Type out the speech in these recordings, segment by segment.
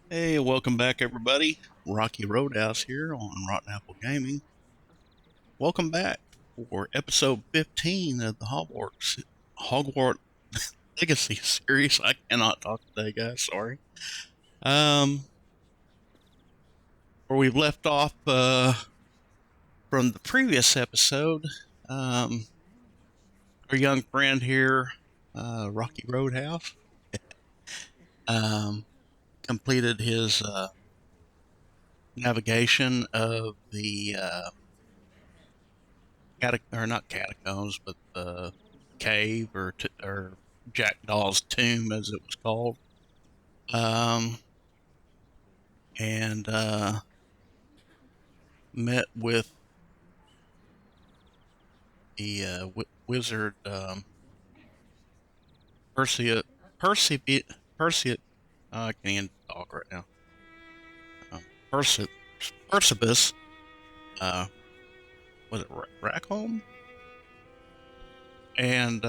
Hey, welcome back, everybody. Rocky Roadhouse here on Rotten Apple Gaming. Welcome back for episode 15 of the Hogwarts Legacy series. I cannot talk today, guys. Sorry. Um, where we've left off from the previous episode, um, our young friend here, Rocky Roadhouse, um, completed his navigation of the or not catacombs, but the cave or Jackdaw's tomb, as it was called. Um, and met with the wizard Percy Percy Percy. I can't even talk right now. Percy Percibus. Uh, was it Rackham? And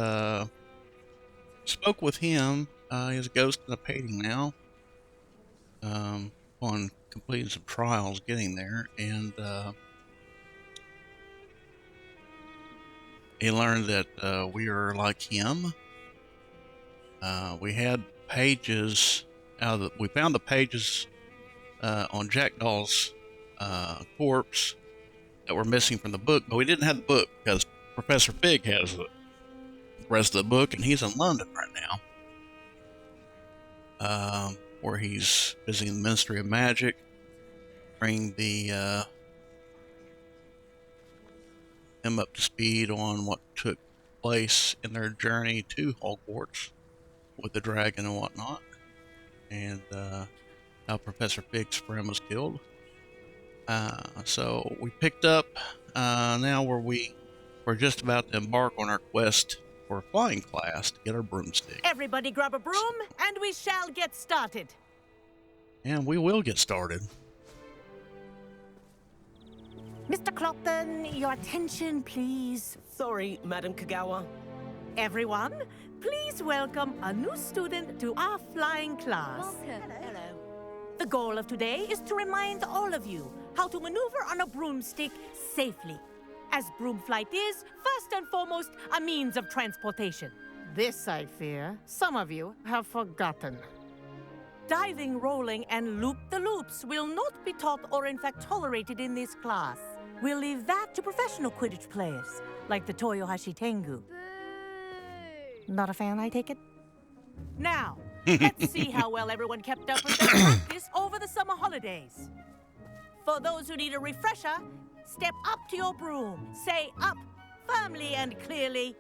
spoke with him. He's a ghost in a painting now. On completing some trials, getting there, and he learned that we are like him. We had pages we found the pages on Jackdaw's corpse that were missing from the book, but we didn't have the book because Professor Fig has the rest of the book, and he's in London right now, where he's visiting the Ministry of Magic, bring him up to speed on what took place in their journey to Hogwarts with the dragon and whatnot, and how Professor Fig's friend was killed. So we picked up now where we're just about to embark on our quest for a flying class to get our broomstick. Everybody grab a broom, and we shall get started. And we will get started. Mr. Clopton, your attention, please. Sorry, Madam Kagawa. Everyone, please welcome a new student to our flying class. Welcome. Hello. The goal of today is to remind all of you how to maneuver on a broomstick safely, as broom flight is, first and foremost, a means of transportation. This, I fear, some of you have forgotten. Diving, rolling, and loop-the-loops will not be taught or in fact tolerated in this class. We'll leave that to professional Quidditch players, like the Toyohashi Tengu. Boo! Not a fan, I take it? Now, let's see how well everyone kept up with their practice over the summer holidays. For those who need a refresher, step up to your broom, say up firmly and clearly,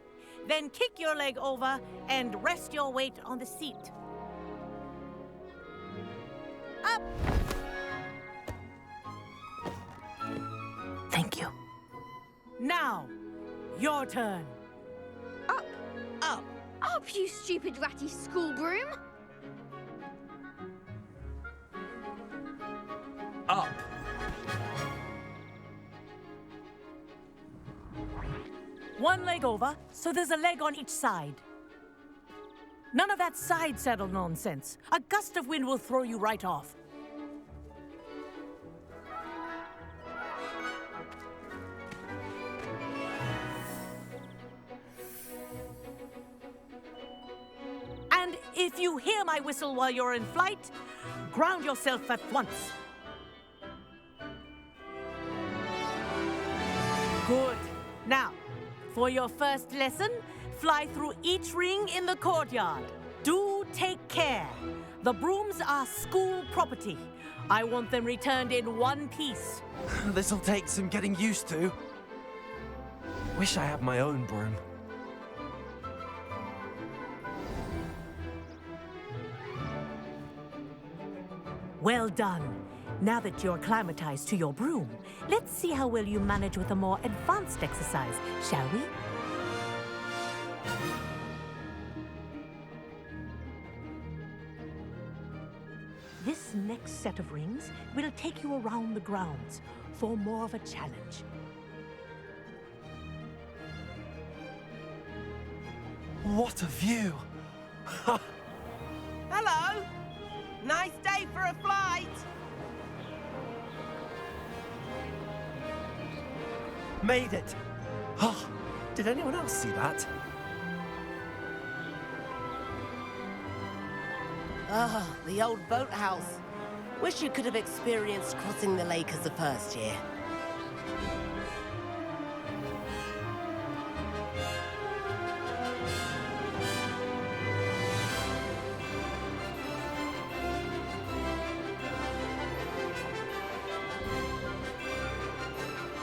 then kick your leg over and rest your weight on the seat. Up! Thank you. Now, your turn. Up! Up! Up, you stupid ratty school broom! Up! One leg over, so there's a leg on each side. None of that side saddle nonsense. A gust of wind will throw you right off. And if you hear my whistle while you're in flight, ground yourself at once. Good. Now, for your first lesson, fly through each ring in the courtyard. Do take care. The brooms are school property. I want them returned in one piece. This'll take some getting used to. Wish I had my own broom. Well done. Now that you're acclimatized to your broom, let's see how well you manage with a more advanced exercise, shall we? This next set of rings will take you around the grounds for more of a challenge. What a view! Hello. Nice day for a fly. Made it! Oh, did anyone else see that? Ah, the old boathouse. Wish you could have experienced crossing the lake as a first year.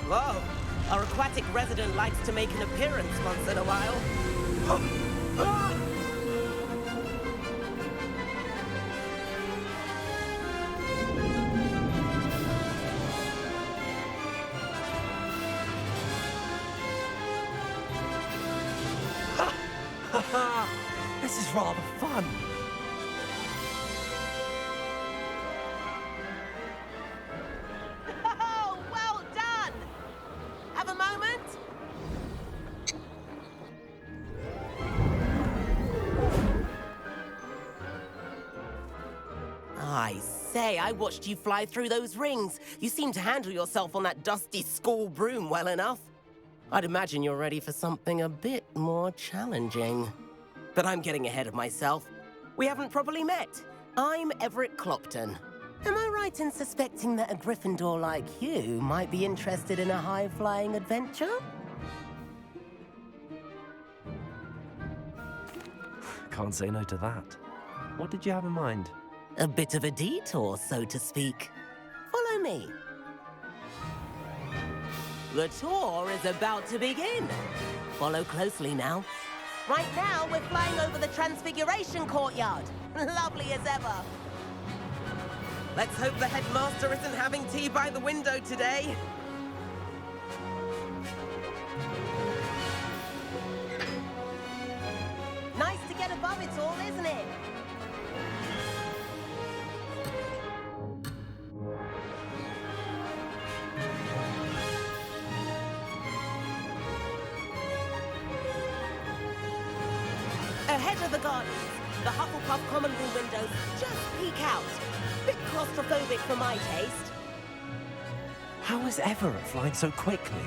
Whoa! Our aquatic resident likes to make an appearance once in a while. This is rather fun. Oh, well done! Have a moment? I say, I watched you fly through those rings. You seem to handle yourself on that dusty school broom well enough. I'd imagine you're ready for something a bit more challenging. But I'm getting ahead of myself. We haven't properly met. I'm Everett Clopton. Am I right in suspecting that a Gryffindor like you might be interested in a high-flying adventure? Can't say no to that. What did you have in mind? A bit of a detour, so to speak. Follow me. The tour is about to begin. Follow closely now. Right now, we're flying over the Transfiguration Courtyard. Lovely as ever. Let's hope the headmaster isn't having tea by the window today. Nice to get above it all, isn't it? Ahead of the gardens, the Hufflepuff common room windows just peek out. Bit claustrophobic for my taste. How is Everett flying so quickly?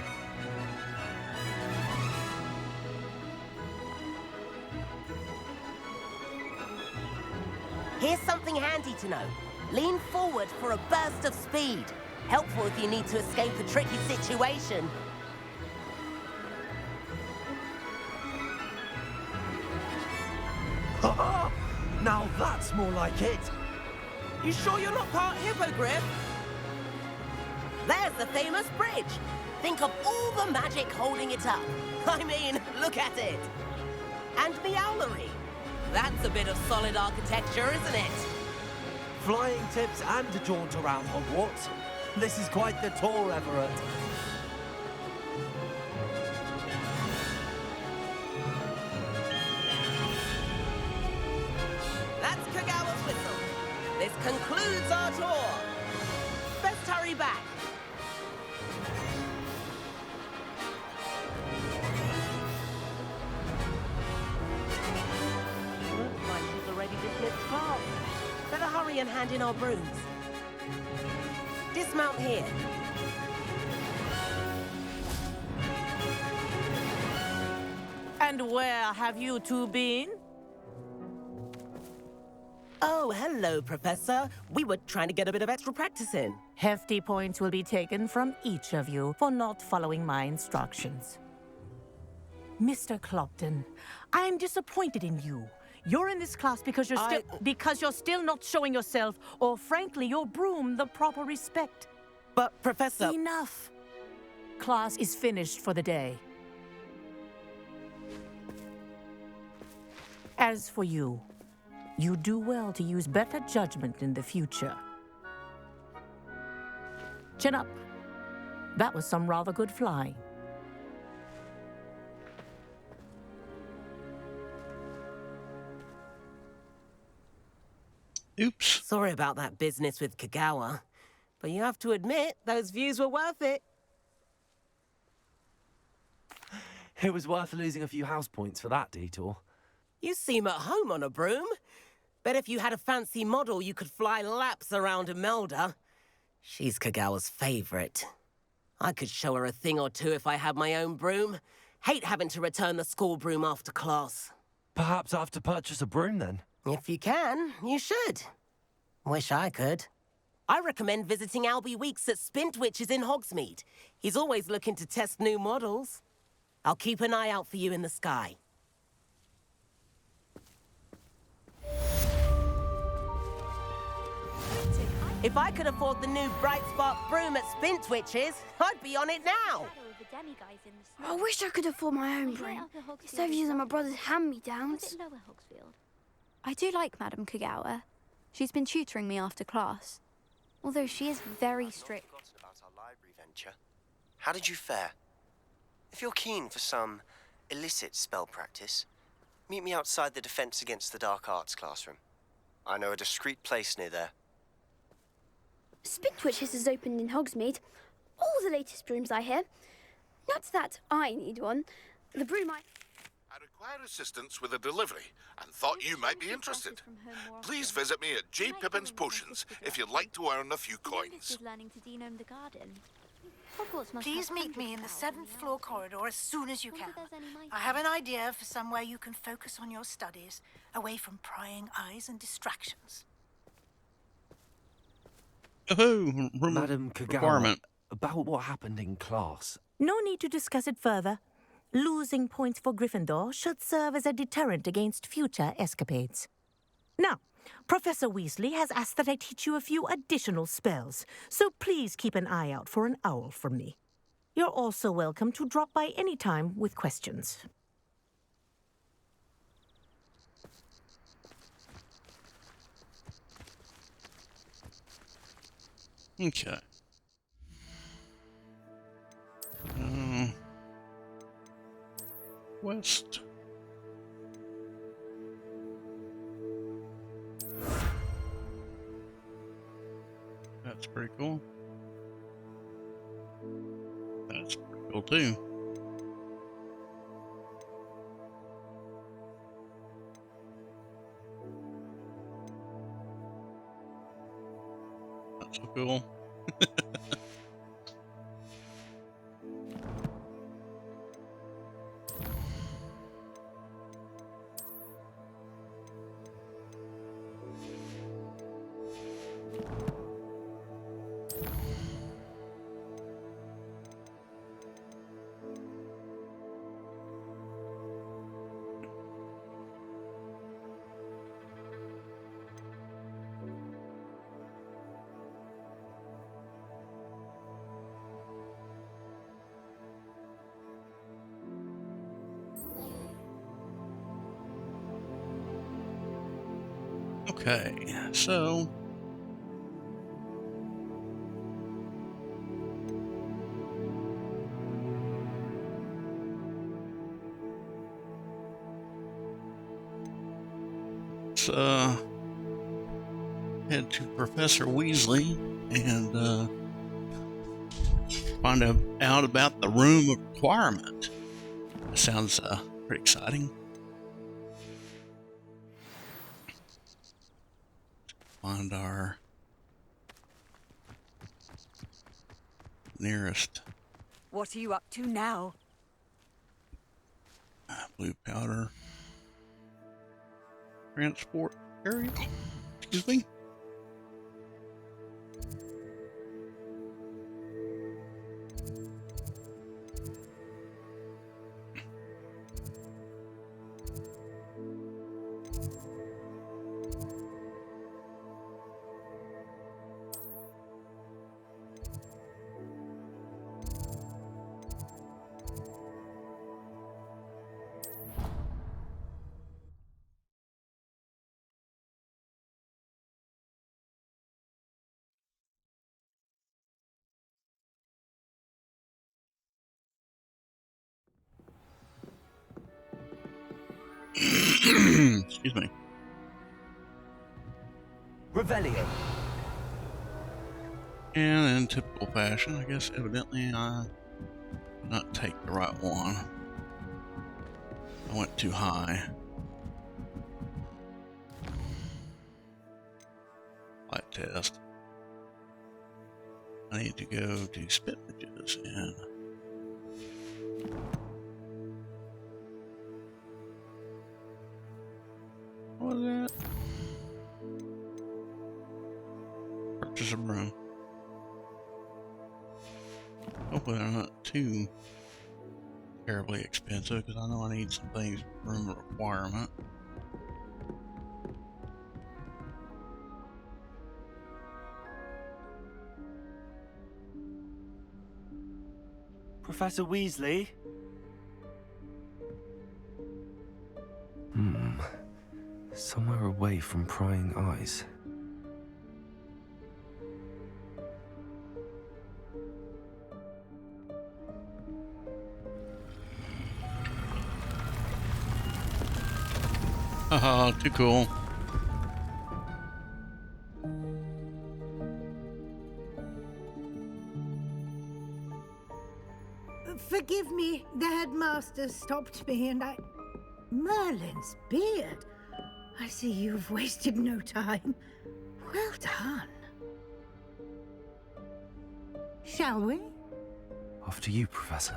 Here's something handy to know. Lean forward for a burst of speed. Helpful if you need to escape a tricky situation. Now that's more like it. You sure you're not part hippogriff? There's the famous bridge. Think of all the magic holding it up. I mean, look at it. And the owlery. That's a bit of solid architecture, isn't it? Flying tips and a jaunt around Hogwarts. This is quite the tour, Everett. That's Kagawa's whistle. This concludes our tour. Best hurry back. Looks like she's already dismissed class. Better hurry and hand in our brooms. Dismount here. And where have you two been? Oh, hello, Professor. We were trying to get a bit of extra practice in. Hefty points will be taken from each of you for not following my instructions. Mr. Clopton, I'm disappointed in you. You're in this class because you're still not showing yourself, or frankly, your broom, the proper respect. But, Professor... Enough. Class is finished for the day. As for you, you do well to use better judgment in the future. Chin up. That was some rather good flying. Oops. Sorry about that business with Kagawa, but you have to admit, those views were worth it. It was worth losing a few house points for that detour. You seem at home on a broom. Bet if you had a fancy model, you could fly laps around Imelda. She's Kagawa's favorite. I could show her a thing or two if I had my own broom. Hate having to return the school broom after class. Perhaps I have to purchase a broom then. If you can, you should. Wish I could. I recommend visiting Albie Weeks at Spintwitches in Hogsmeade. He's always looking to test new models. I'll keep an eye out for you in the sky. If I could afford the new Bright Spark broom at Spintwitches, I'd be on it now. I wish I could afford my own broom, instead of using my brother's hand-me-downs. I do like Madame Kagawa. She's been tutoring me after class, although she is very strict. Forgotten about our library venture. How did you fare? If you're keen for some illicit spell practice, meet me outside the Defense Against the Dark Arts classroom. I know a discreet place near there. Spintwitches has opened in Hogsmeade. All the latest brooms, I hear. Not that I need one. The broom I require assistance with a delivery and thought you might be interested. Please visit me at J. Pippin's Potions if you'd like to earn a few coins. Please meet me in the 7th floor corridor as soon as you can. I have an idea for somewhere you can focus on your studies, away from prying eyes and distractions. Oh, Madam Kagawa, requirement. about what happened in class. No need to discuss it further. Losing points for Gryffindor should serve as a deterrent against future escapades. Now, Professor Weasley has asked that I teach you a few additional spells, so please keep an eye out for an owl from me. You're also welcome to drop by any time with questions. Okay. West. That's pretty cool. That's pretty cool too. That's so cool. Okay, so let's head to Professor Weasley and find out about the room of requirement. Sounds pretty exciting. Find our nearest What are you up to now? blue powder transport area. Excuse me. Excuse me. Revelio. And in typical fashion, I guess evidently I did not take the right one. I went too high. Light test. I need to go to Spitbridges and what was that? Purchase a broom. Hopefully they're not too terribly expensive because I know I need some things room requirement. Professor Weasley? Somewhere away from prying eyes. Haha, too cool. Forgive me, the headmaster stopped me and Merlin's beard. I see you've wasted no time. Well done. Shall we? After you, Professor.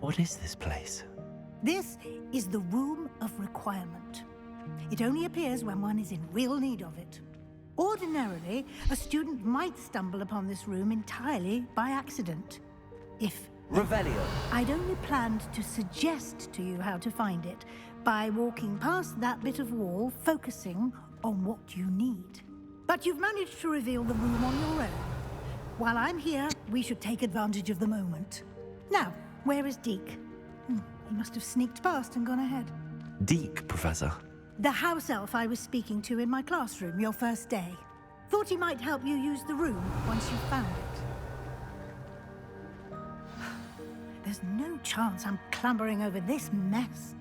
What is this place? This is the Room of Requirement. It only appears when one is in real need of it. Ordinarily, a student might stumble upon this room entirely by accident. If Revelio. I'd only planned to suggest to you how to find it by walking past that bit of wall, focusing on what you need. But you've managed to reveal the room on your own. While I'm here, we should take advantage of the moment. Now, where is Deek? He must have sneaked past and gone ahead. Deek, Professor. The house elf I was speaking to in my classroom your first day. Thought he might help you use the room once you found it. There's no chance I'm clambering over this mess.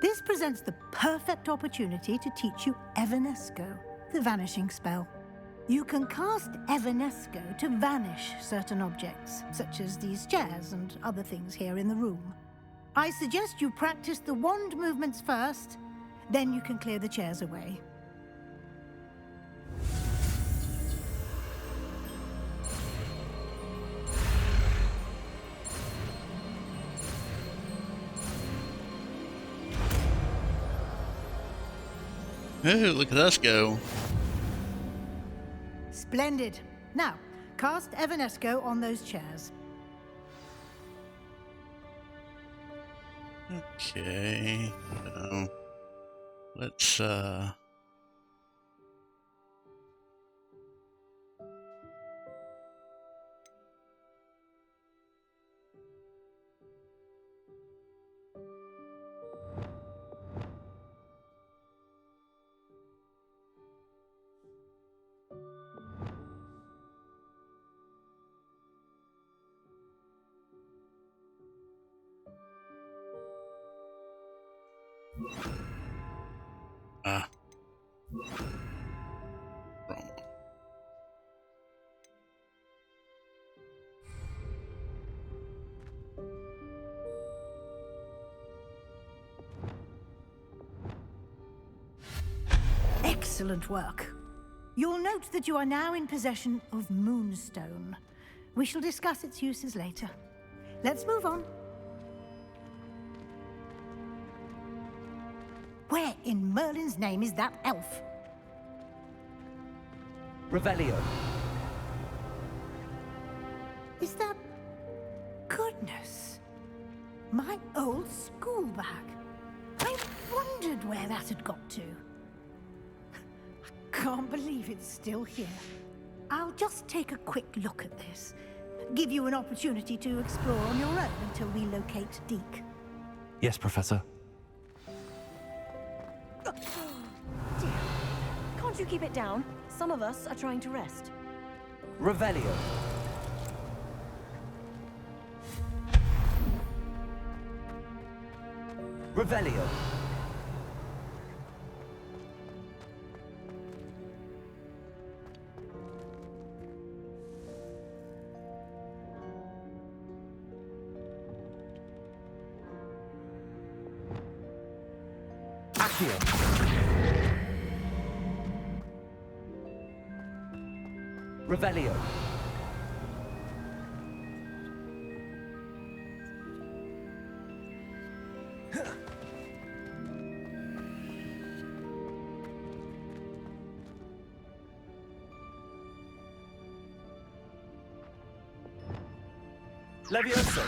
This presents the perfect opportunity to teach you Evanesco, the vanishing spell. You can cast Evanesco to vanish certain objects, such as these chairs and other things here in the room. I suggest you practice the wand movements first, then you can clear the chairs away. Ooh, look at us go. Splendid. Now, cast Evanesco on those chairs. Okay. Let's wrong. Excellent work. You'll note that you are now in possession of Moonstone. We shall discuss its uses later. Let's move on. Where in Merlin's name is that elf? Revelio. Is that... Goodness. My old school bag. I wondered where that had got to. I can't believe it's still here. I'll just take a quick look at this. Give you an opportunity to explore on your own until we locate Deek. Yes, Professor. Dear, can't you keep it down? Some of us are trying to rest. Revelio. Revelio. Accio. Revelio. Levioso.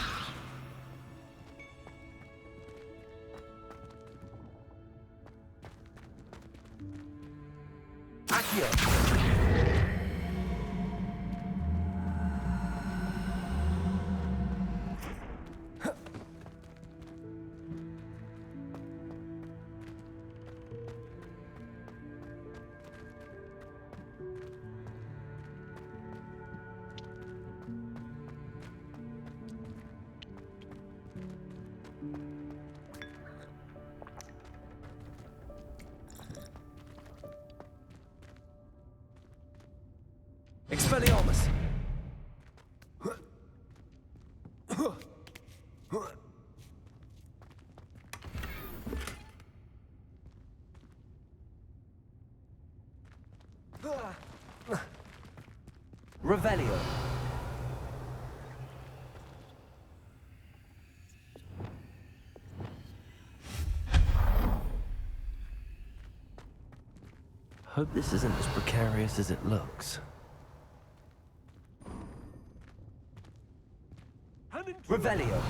Accio. Expelliarmus. Revelio. Hope this isn't as precarious as it looks. Revelio.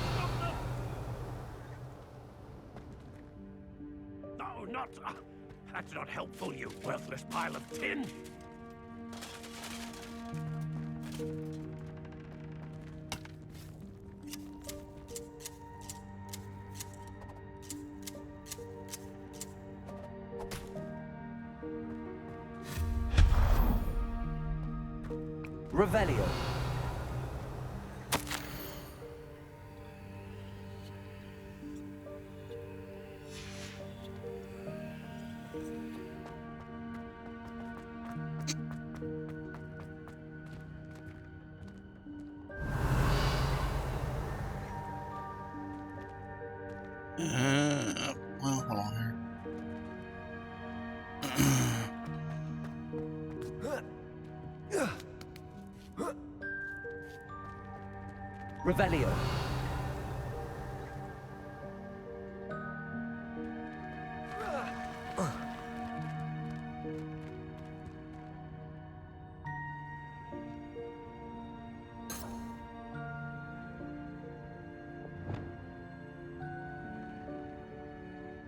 No, not... that's not helpful, you worthless pile of tin. Revelio. Well, hold on here. Revelio.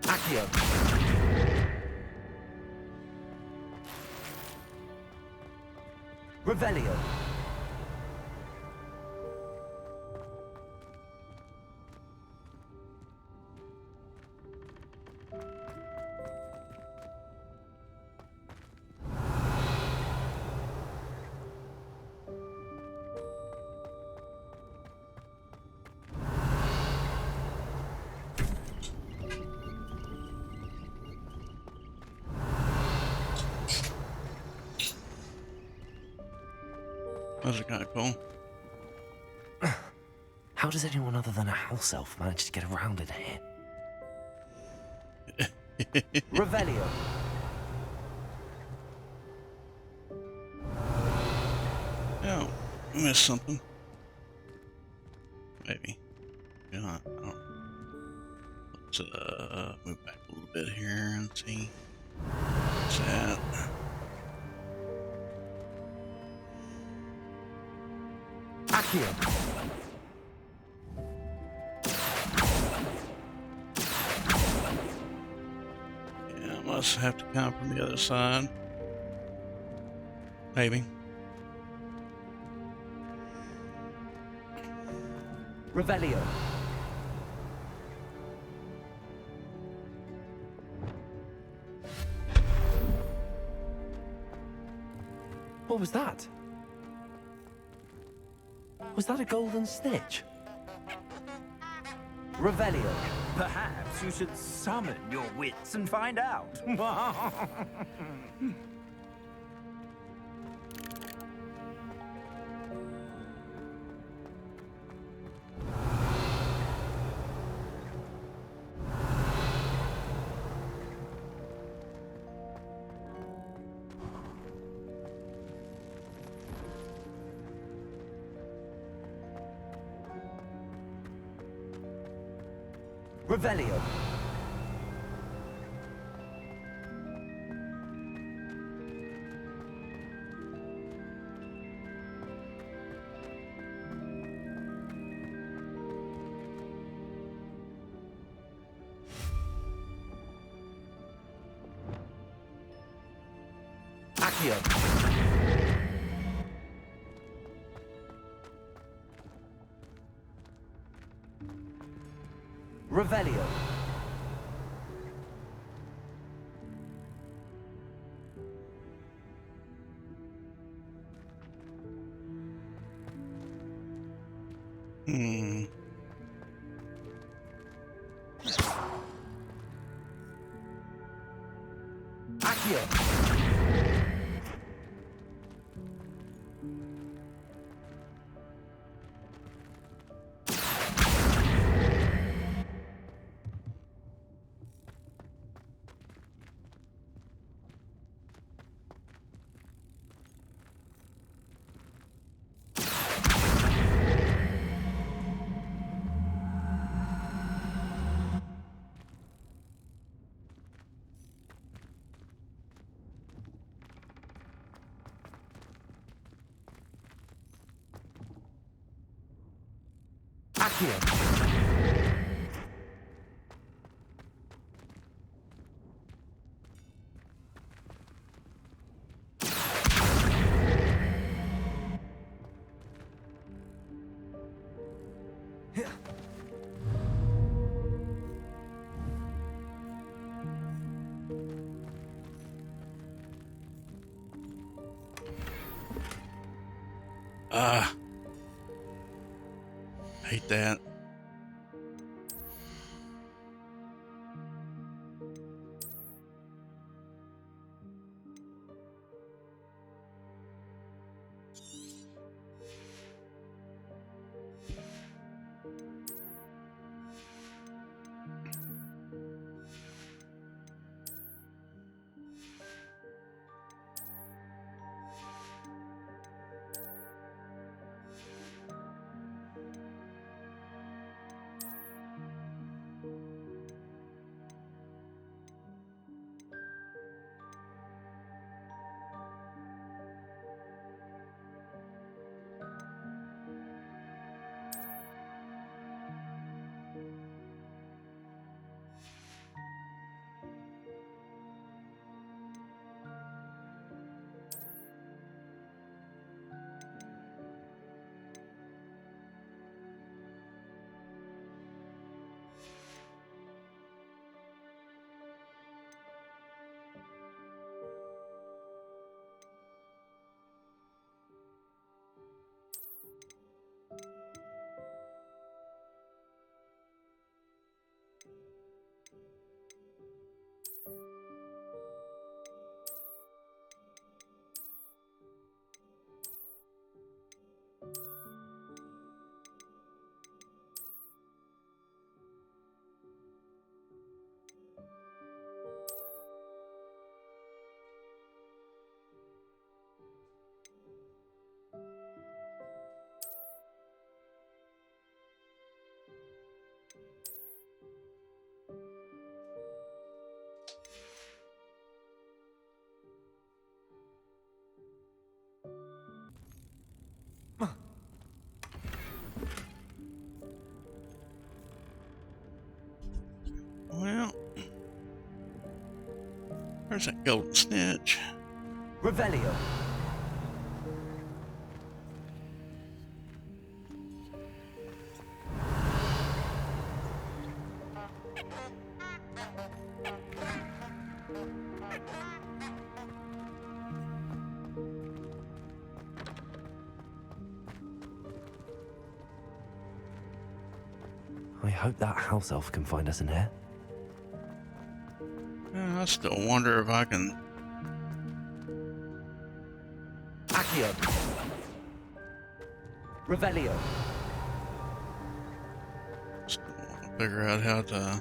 Accio. Revelio. Those are kind of cool. How does anyone other than a house elf manage to get around in here? Revelio. Oh, I missed something. Maybe. Yeah, I don't. Let's move back a little bit here and see what's that. Accio. Yeah, must have to come from the other side. Maybe. Revelio. What was that? Was that a golden snitch? Revelio. Perhaps you should summon your wits and find out. Revelio. Accio. Revelio. Accio. Accio. Hate that. Well, there's that golden snitch. Revelio. I hope that house elf can find us in here. I still wonder if I can. Accio. Revelio. Still want to figure out how to.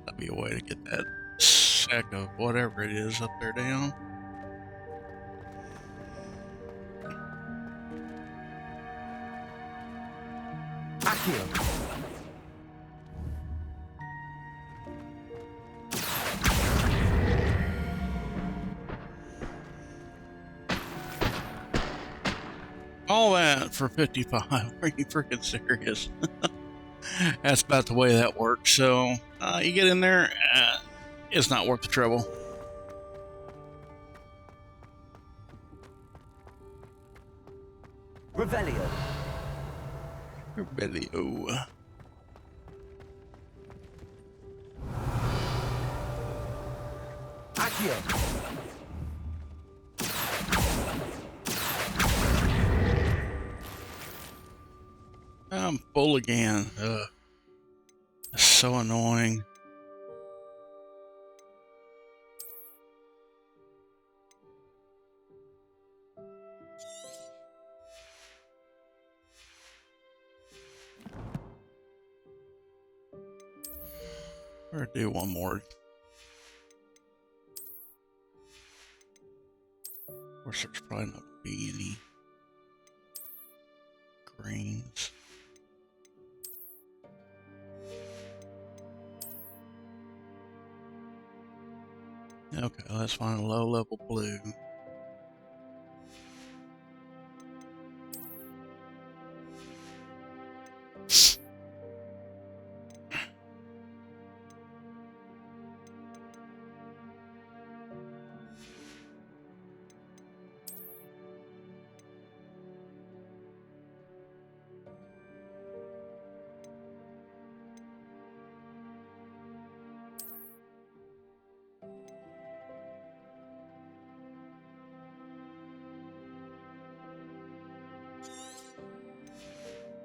That'd be a way to get that sack of whatever it is up there down. Accio. All that for 55. Are you freaking serious? That's about the way that works. So you get in there, it's not worth the trouble. Revelio. Revelio. Accio. I'm full again. Ugh. It's so annoying. Or do one more. Of course, there's probably not going to be any greens. Okay, let's find a low-level blue.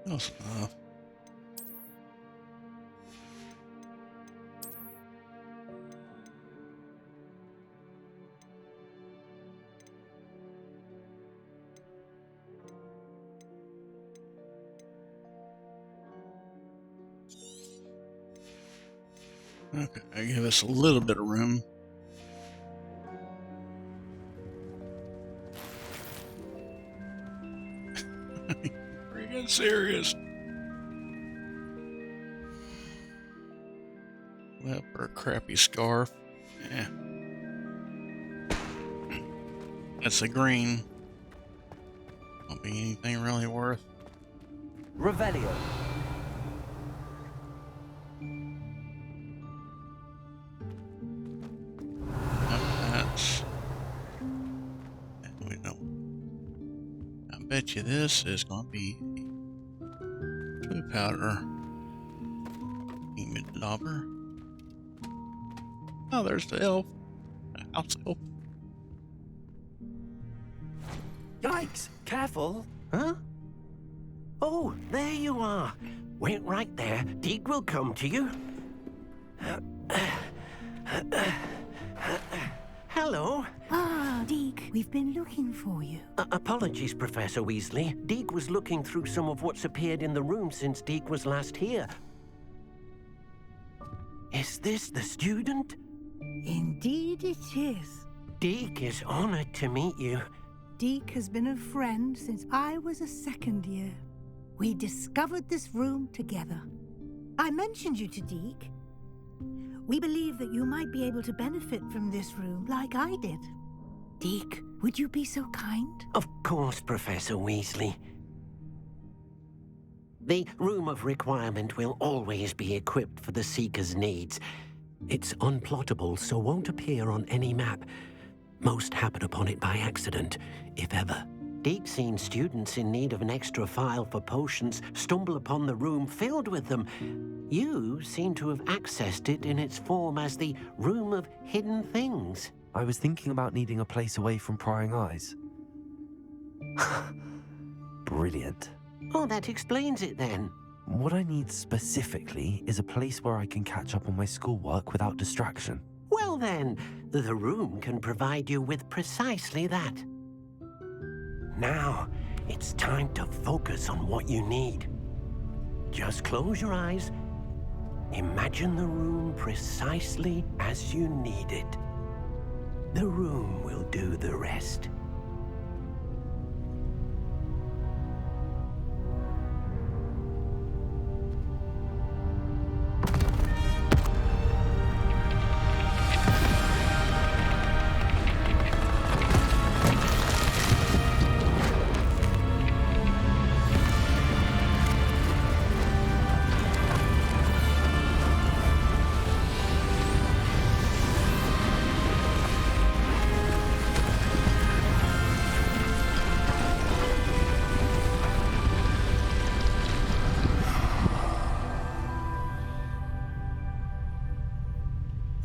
That's enough. Okay, give us a little bit of room. Freaking serious. Well, for a crappy scarf. Yeah. That's a green. Won't be anything really worth. Revelio. That's. We know. I bet you this is going to be blue powder. Demon dauber. Oh, there's the elf. House elf. Yikes! Careful! Huh? Oh, there you are. Wait right there. Deek will come to you. Hello. Ah, Deek, we've been looking for you. Apologies, Professor Weasley. Deek was looking through some of what's appeared in the room since Deek was last here. Is this the student? Indeed it is. Deek is honored to meet you. Deek has been a friend since I was a second year. We discovered this room together. I mentioned you to Deek. We believe that you might be able to benefit from this room like I did. Deek, would you be so kind? Of course, Professor Weasley. The Room of Requirement will always be equipped for the Seeker's needs. It's unplottable, so won't appear on any map. Most happen upon it by accident, if ever. Deek's seen students in need of an extra file for potions stumble upon the room filled with them. You seem to have accessed it in its form as the Room of Hidden Things. I was thinking about needing a place away from prying eyes. Brilliant. Oh, that explains it then. What I need specifically is a place where I can catch up on my schoolwork without distraction. Well then, the room can provide you with precisely that. Now, it's time to focus on what you need. Just close your eyes. Imagine the room precisely as you need it. The room will do the rest.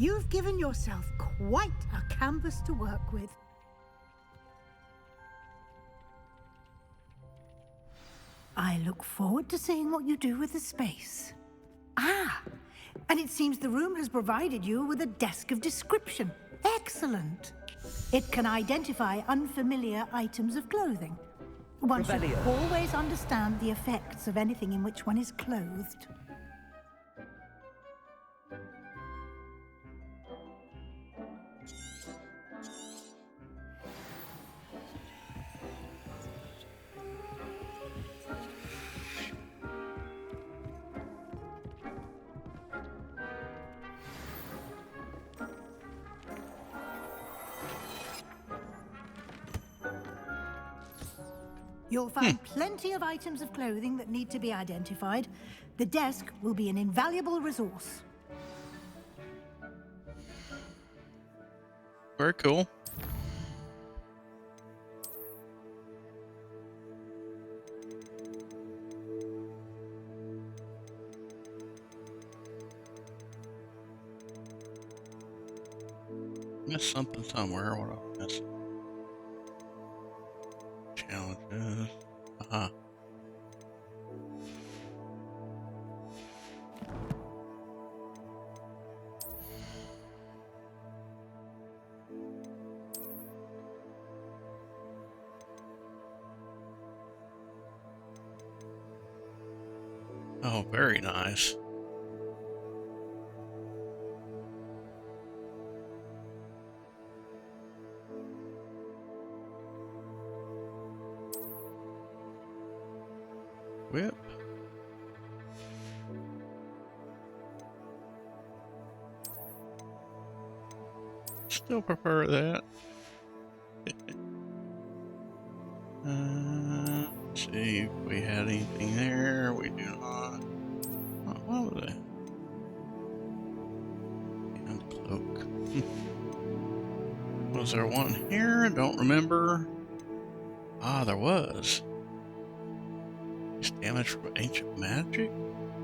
You've given yourself quite a canvas to work with. I look forward to seeing what you do with the space. Ah, and it seems the room has provided you with a desk of description. Excellent. It can identify unfamiliar items of clothing. One should always understand the effects of anything in which one is clothed. You'll find plenty of items of clothing that need to be identified. The desk will be an invaluable resource. Very cool. Missed something somewhere. What did I miss? Challenges. Uh-huh. Oh, very nice. Whip. Still prefer that. Let's see if we had anything there. We do not. Oh, what was it? And cloak. Was there one here? I don't remember. Ah, there was. Damage from ancient magic?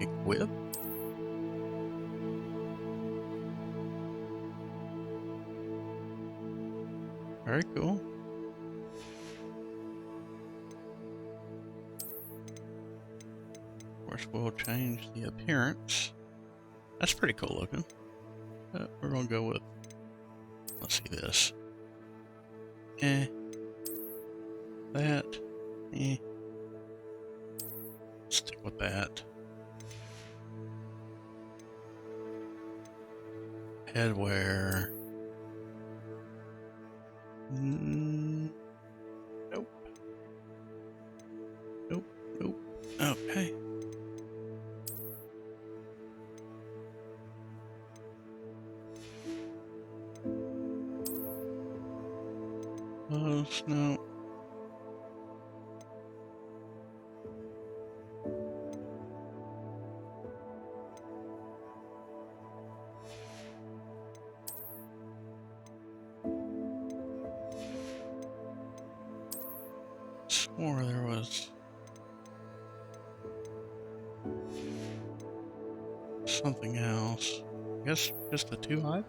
Equip? Very cool. Of course, we'll change the appearance. That's pretty cool looking. We're gonna go with, let's see this. That. Stick with that. Headwear. Nope. Nope. Nope. Okay. Close. No. Swore there was something else. I guess just the two items?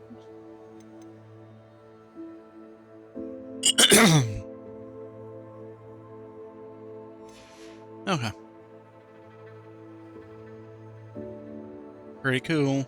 Okay. Pretty cool.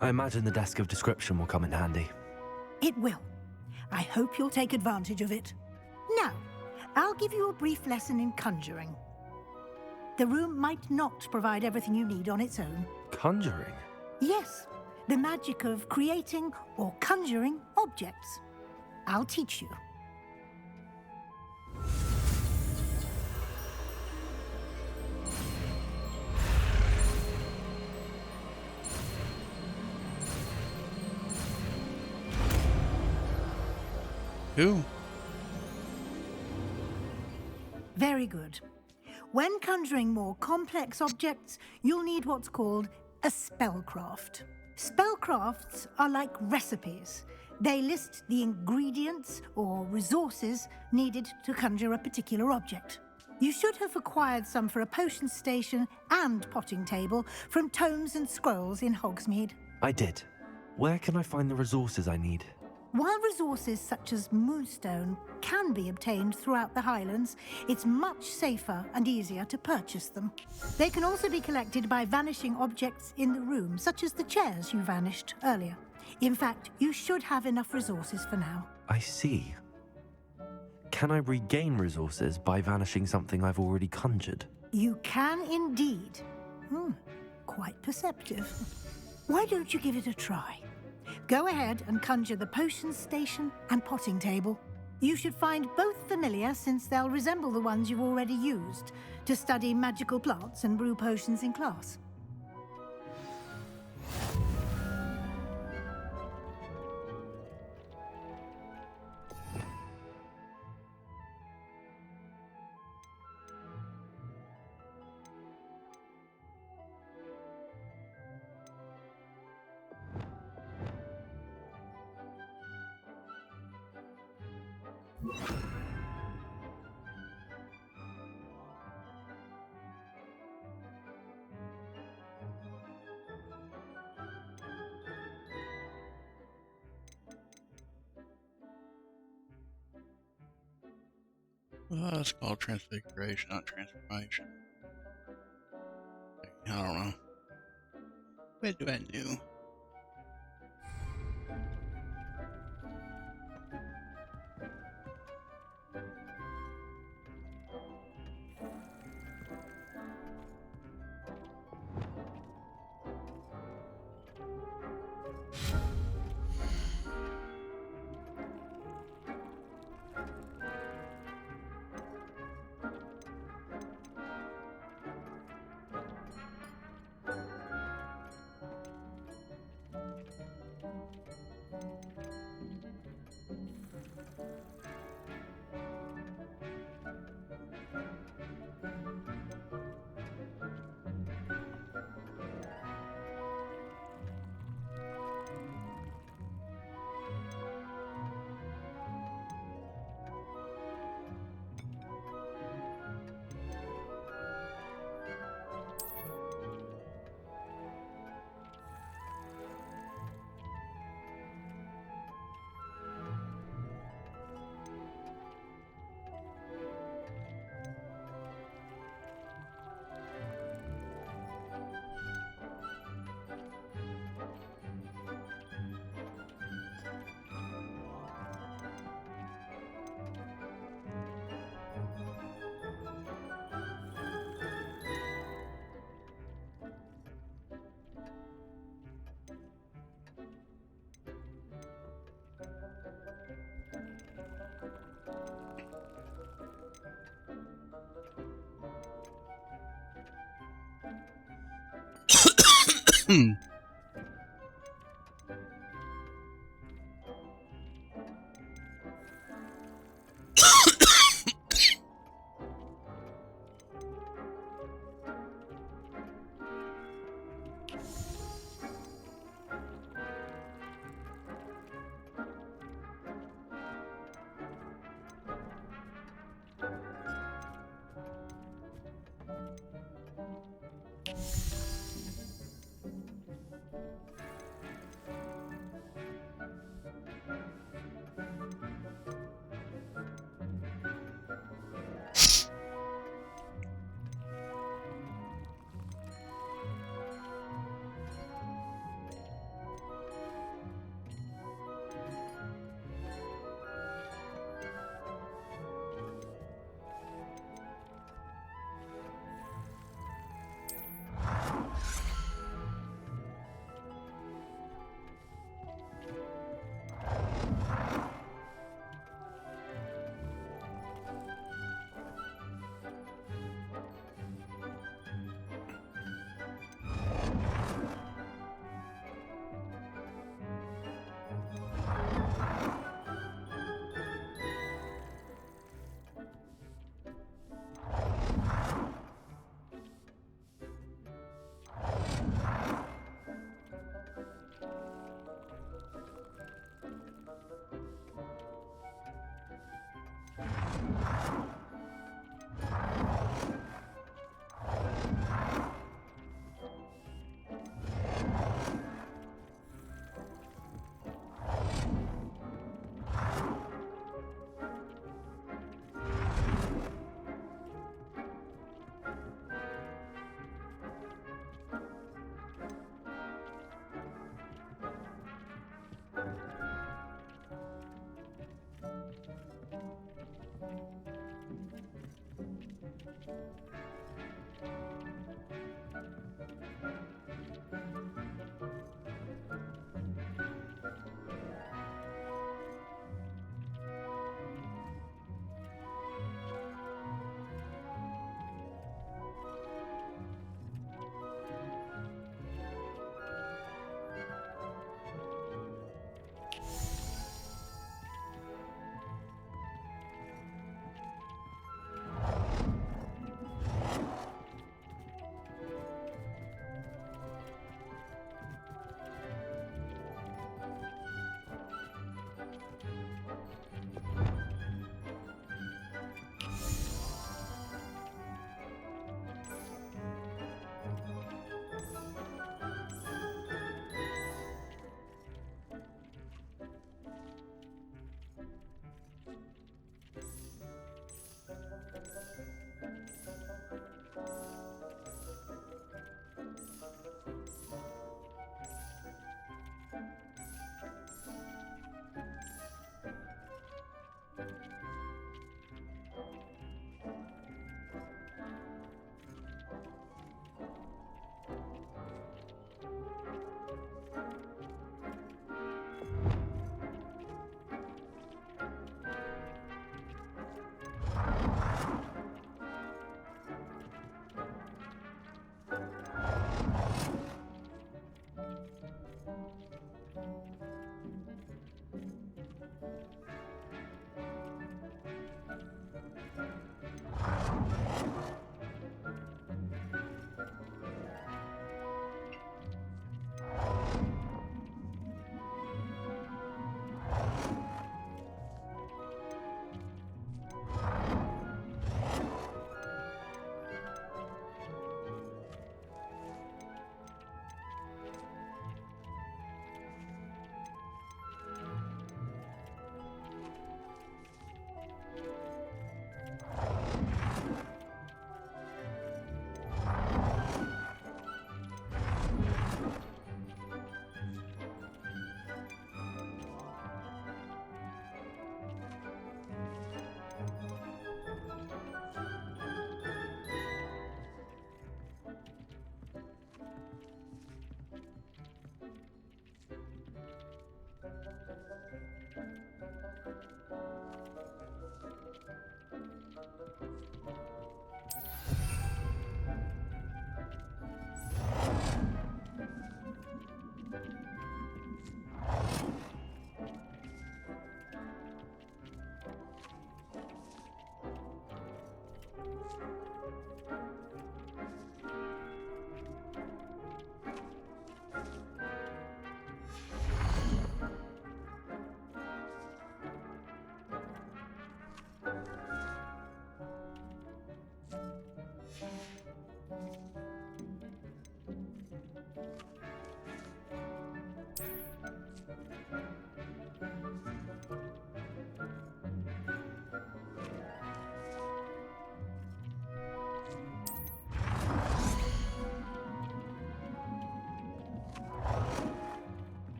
I imagine the desk of description will come in handy. It will. I hope you'll take advantage of it. Now, I'll give you a brief lesson in conjuring. The room might not provide everything you need on its own. Conjuring? Yes. The magic of creating or conjuring objects. I'll teach you. Cool. Very good. When conjuring more complex objects, you'll need what's called a spellcraft. Spellcrafts are like recipes. They list the ingredients or resources needed to conjure a particular object. You should have acquired some for a potion station and potting table from tomes and scrolls in Hogsmeade. I did. Where can I find the resources I need? While resources such as moonstone can be obtained throughout the Highlands, it's much safer and easier to purchase them. They can also be collected by vanishing objects in the room, such as the chairs you vanished earlier. In fact, you should have enough resources for now. I see. Can I regain resources by vanishing something I've already conjured? You can indeed. Quite perceptive. Why don't you give it a try? Go ahead and conjure the potion station and potting table. You should find both familiar, since they'll resemble the ones you've already used to study magical plants and brew potions in class. It's called transfiguration, not transformation. I don't know. What do I do?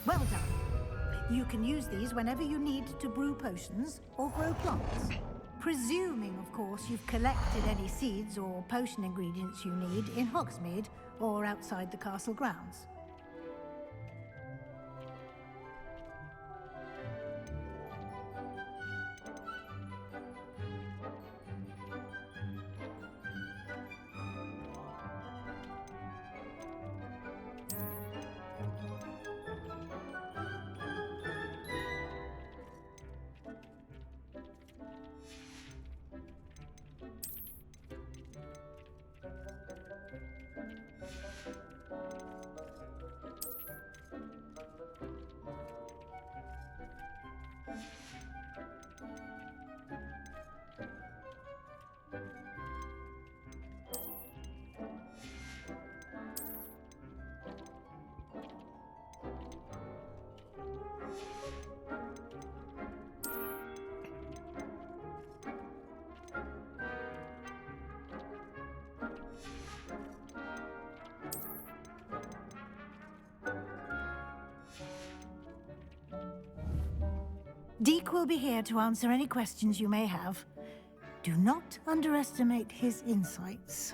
Well done. You can use these whenever you need to brew potions or grow plants. Presuming, of course, you've collected any seeds or potion ingredients you need in Hogsmeade or outside the castle grounds. Deek will be here to answer any questions you may have. Do not underestimate his insights.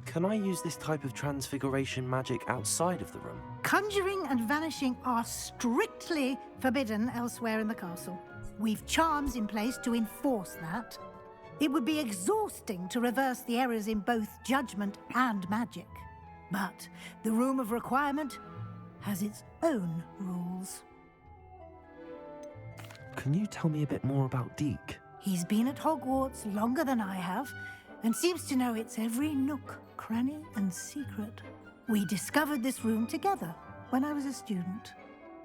Can I use this type of transfiguration magic outside of the room? Conjuring and vanishing are strictly forbidden elsewhere in the castle. We've charms in place to enforce that. It would be exhausting to reverse the errors in both judgment and magic. But the Room of Requirement has its own rules. Can you tell me a bit more about Deek? He's been at Hogwarts longer than I have, and seems to know its every nook, cranny, and secret. We discovered this room together when I was a student.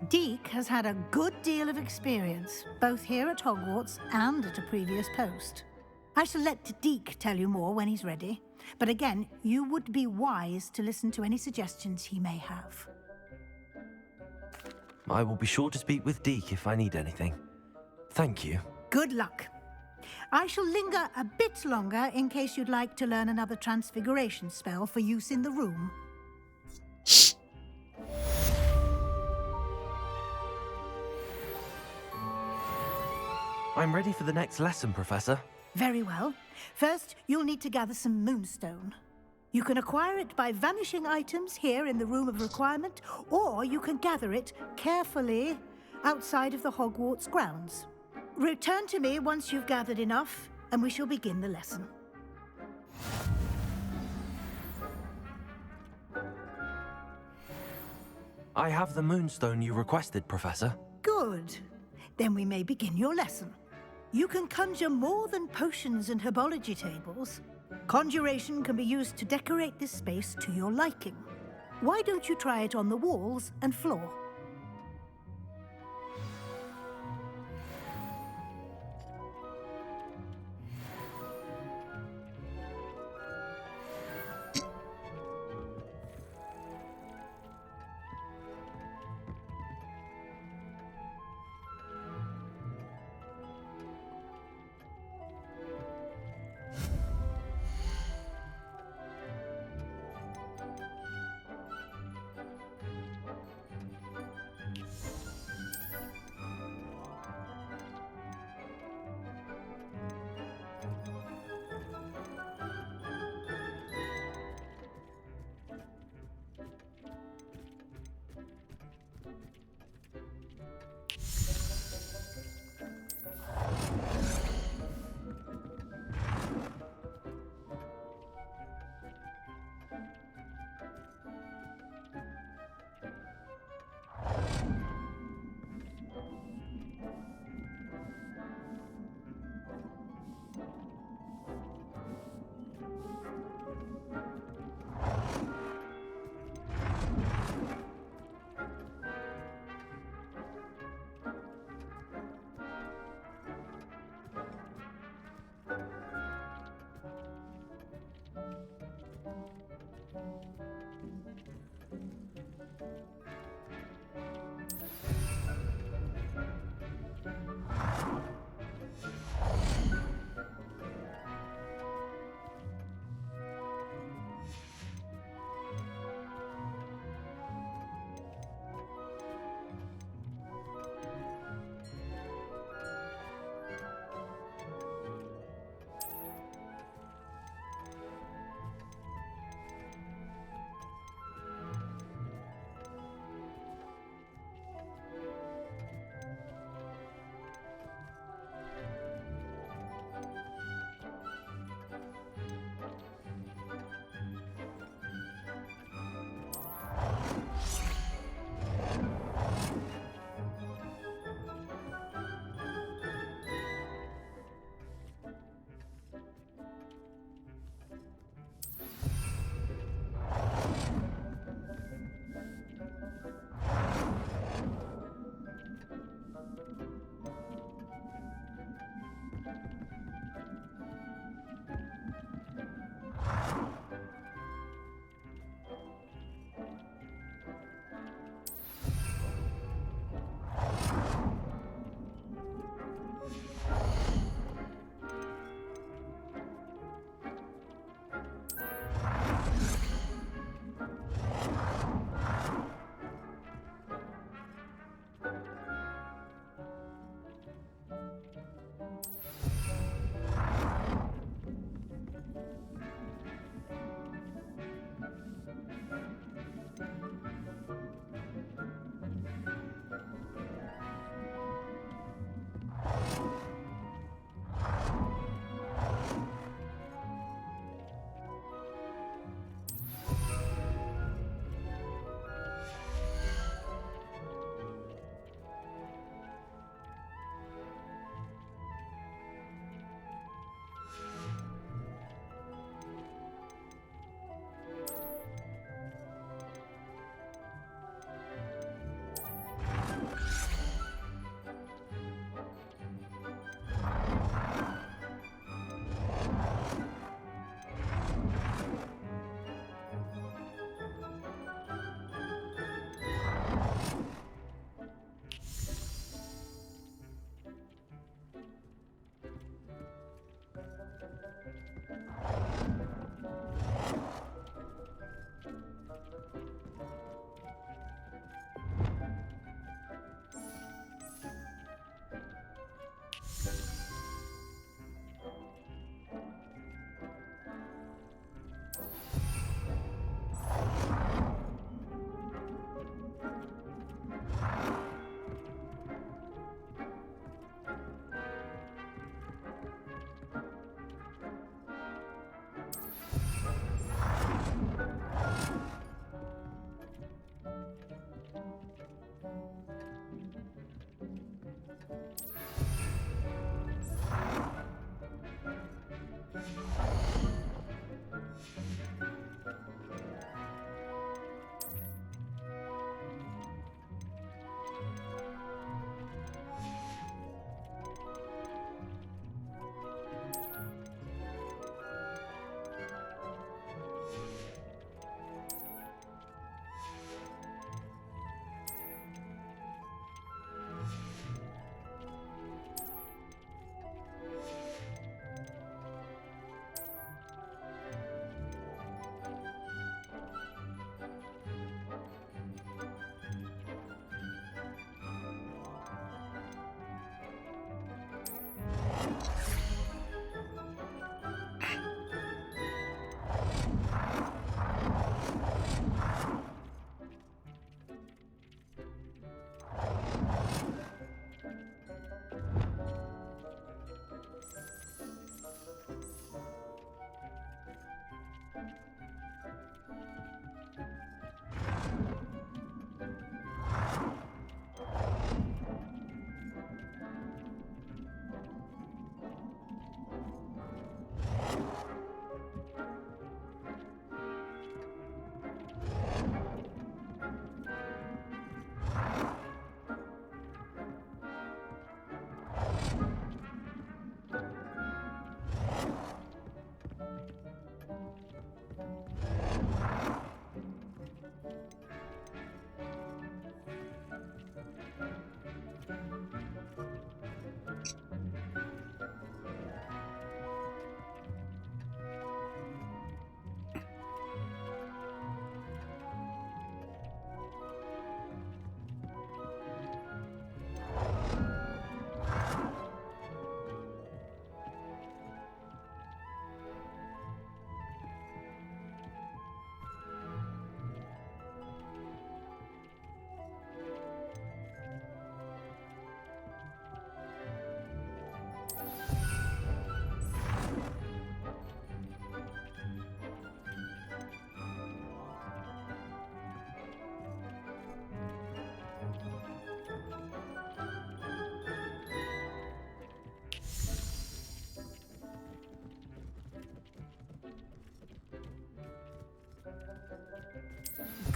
Deek has had a good deal of experience, both here at Hogwarts and at a previous post. I shall let Deek tell you more when he's ready, but again, you would be wise to listen to any suggestions he may have. I will be sure to speak with Deek if I need anything. Thank you. Good luck. I shall linger a bit longer in case you'd like to learn another transfiguration spell for use in the room. I'm ready for the next lesson, Professor. Very well. First, you'll need to gather some moonstone. You can acquire it by vanishing items here in the Room of Requirement, or you can gather it carefully outside of the Hogwarts grounds. Return to me once you've gathered enough, and we shall begin the lesson. I have the moonstone you requested, Professor. Good. Then we may begin your lesson. You can conjure more than potions and herbology tables. Conjuration can be used to decorate this space to your liking. Why don't you try it on the walls and floor?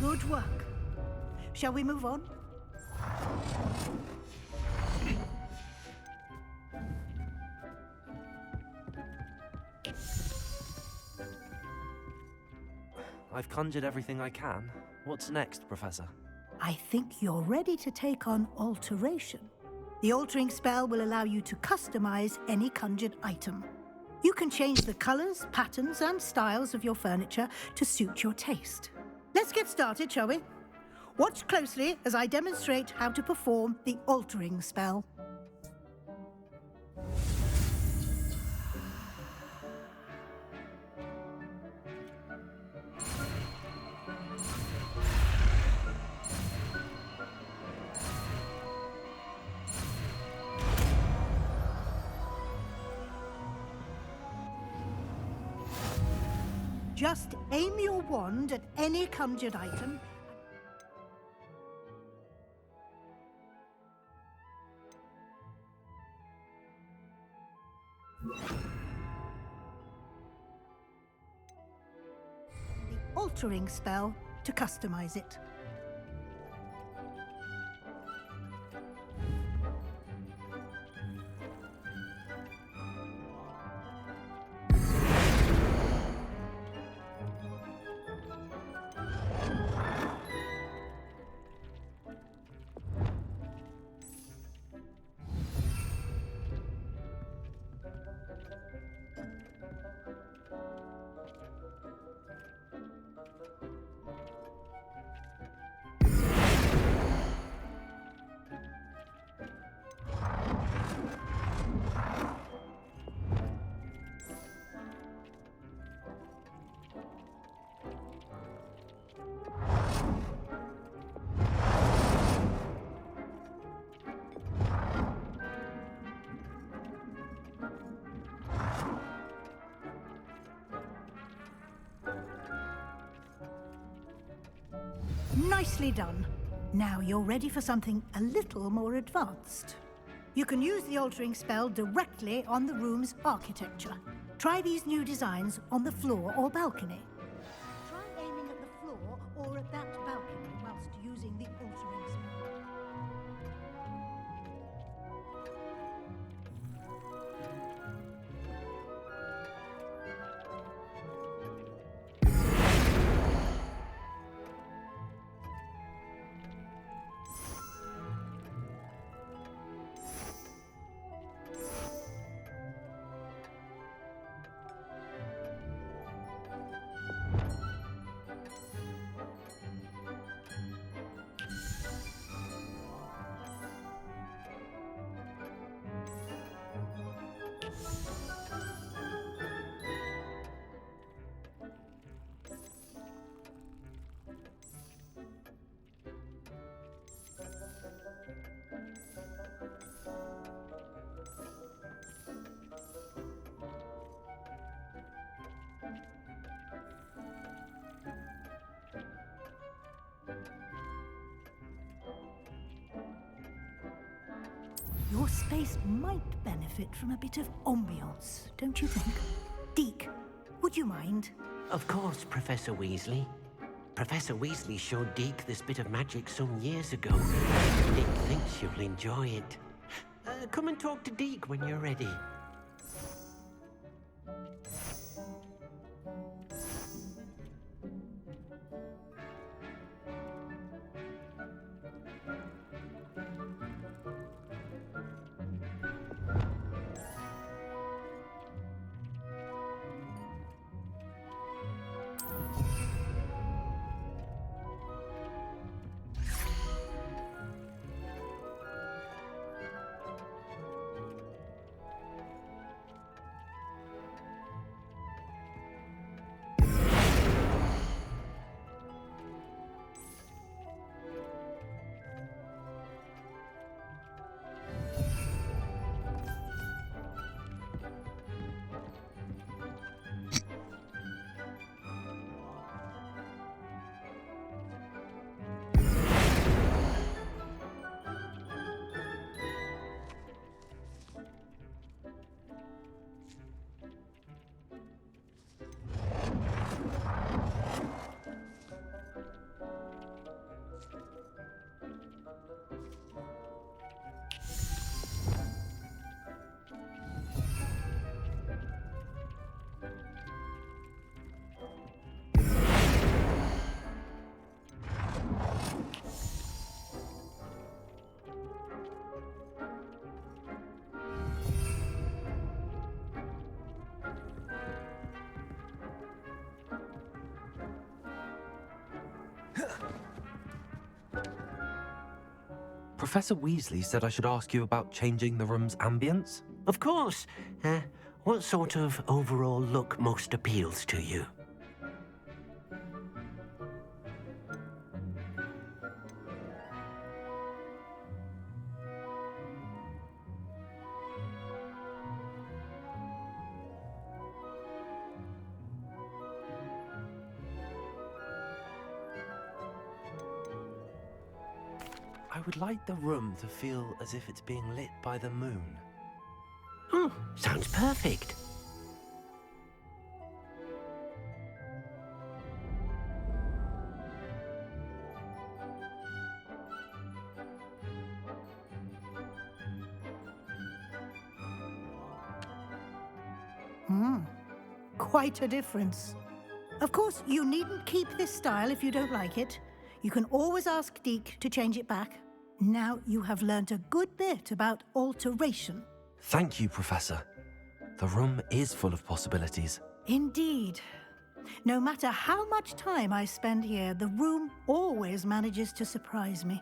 Good work. Shall we move on? I've conjured everything I can. What's next, Professor? I think you're ready to take on alteration. The altering spell will allow you to customize any conjured item. You can change the colors, patterns, and styles of your furniture to suit your taste. Let's get started, shall we? Watch closely as I demonstrate how to perform the altering spell. Just aim your wand at any conjured item. The altering spell to customize it. Nicely done. Now you're ready for something a little more advanced. You can use the altering spell directly on the room's architecture. Try these new designs on the floor or balcony. Try aiming at the floor or at that balcony whilst using the altering spell. Your space might benefit from a bit of ambiance, don't you think? Deek, would you mind? Of course, Professor Weasley. Professor Weasley showed Deek this bit of magic some years ago. Deek thinks you'll enjoy it. Come and talk to Deek when you're ready. Professor Weasley said I should ask you about changing the room's ambience. Of course. What sort of overall look most appeals to you? I would like the room to feel as if it's being lit by the moon. Oh, sounds perfect. Quite a difference. Of course, you needn't keep this style if you don't like it. You can always ask Deek to change it back. Now you have learnt a good bit about alteration. Thank you, Professor. The room is full of possibilities. Indeed. No matter how much time I spend here, the room always manages to surprise me.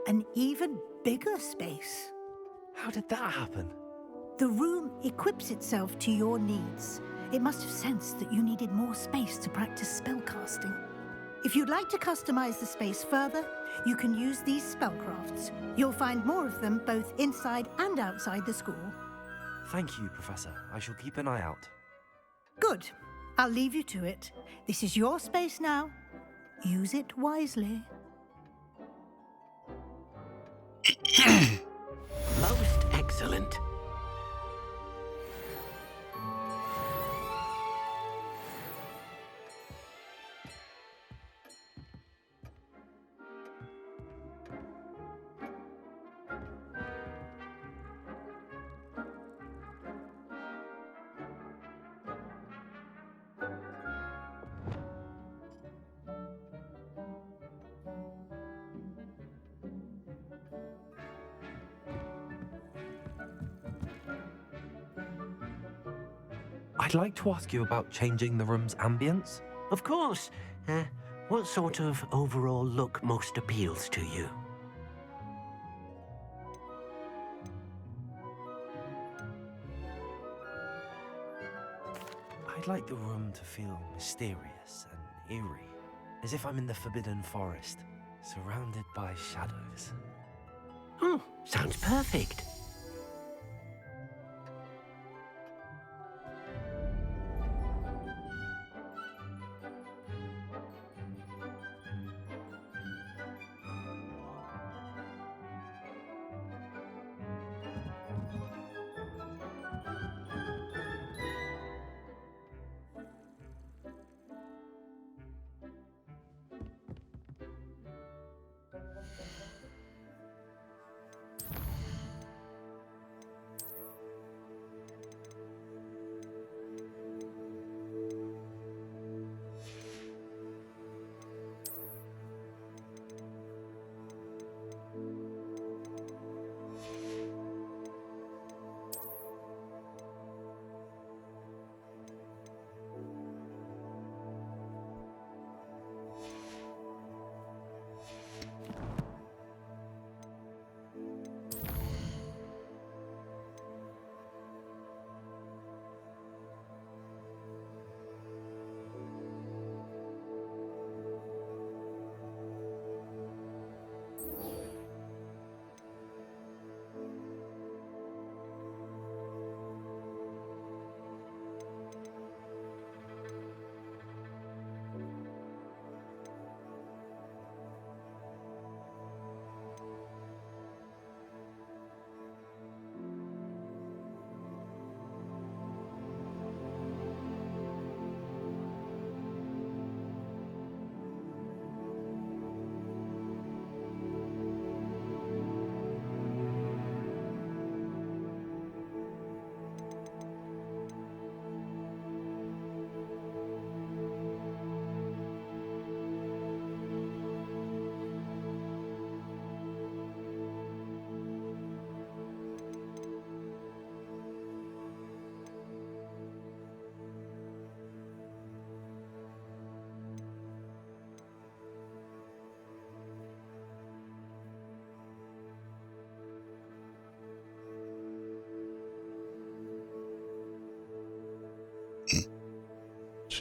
An even bigger space. How did that happen? The room equips itself to your needs. It must have sensed that you needed more space to practice spellcasting. If you'd like to customize the space further, you can use these spellcrafts. You'll find more of them both inside and outside the school. Thank you, Professor. I shall keep an eye out. Good. I'll leave you to it. This is your space now. Use it wisely. Most excellent. I'd like to ask you about changing the room's ambience. Of course. What sort of overall look most appeals to you? I'd like the room to feel mysterious and eerie, as if I'm in the Forbidden Forest, surrounded by shadows. Oh, sounds perfect.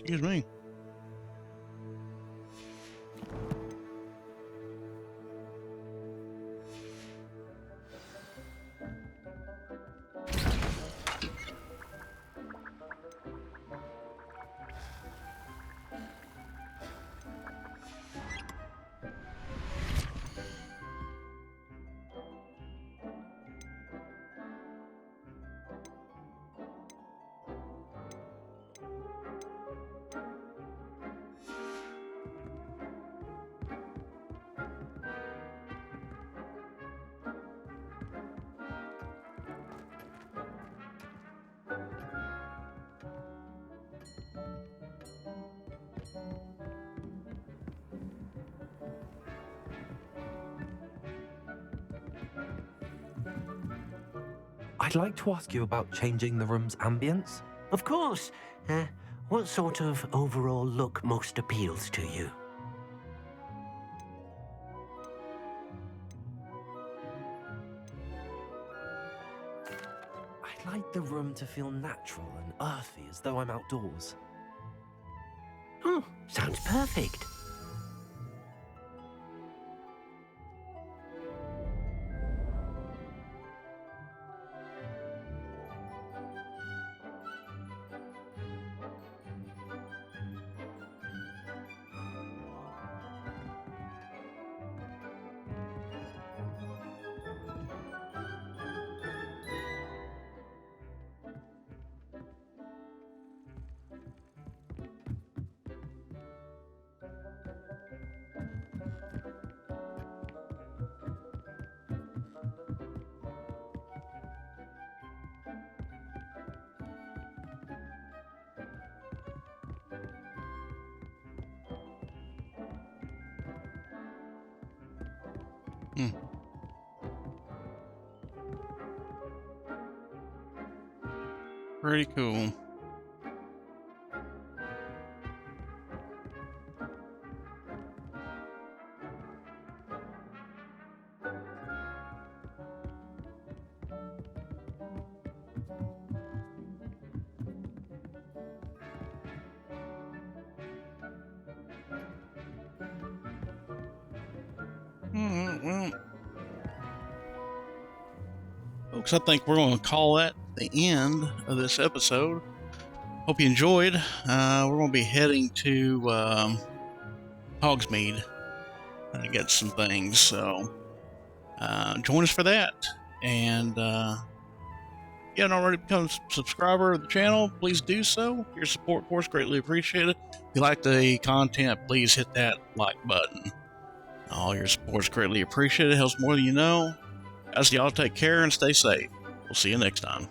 Excuse me. I'd like to ask you about changing the room's ambience. Of course. What sort of overall look most appeals to you? I'd like the room to feel natural and earthy, as though I'm outdoors. Oh, sounds perfect. Pretty cool. Well, folks, I think we're going to call that the end of this episode. Hope you enjoyed. We're going to be heading to Hogsmeade to get some things, so join us for that. And if you haven't already become a subscriber of the channel, please do so. Your support, of course, greatly appreciated. If you like the content, please hit that like button. All your support is greatly appreciated. It helps more than you know. Guys, y'all take care and stay safe. We'll see you next time.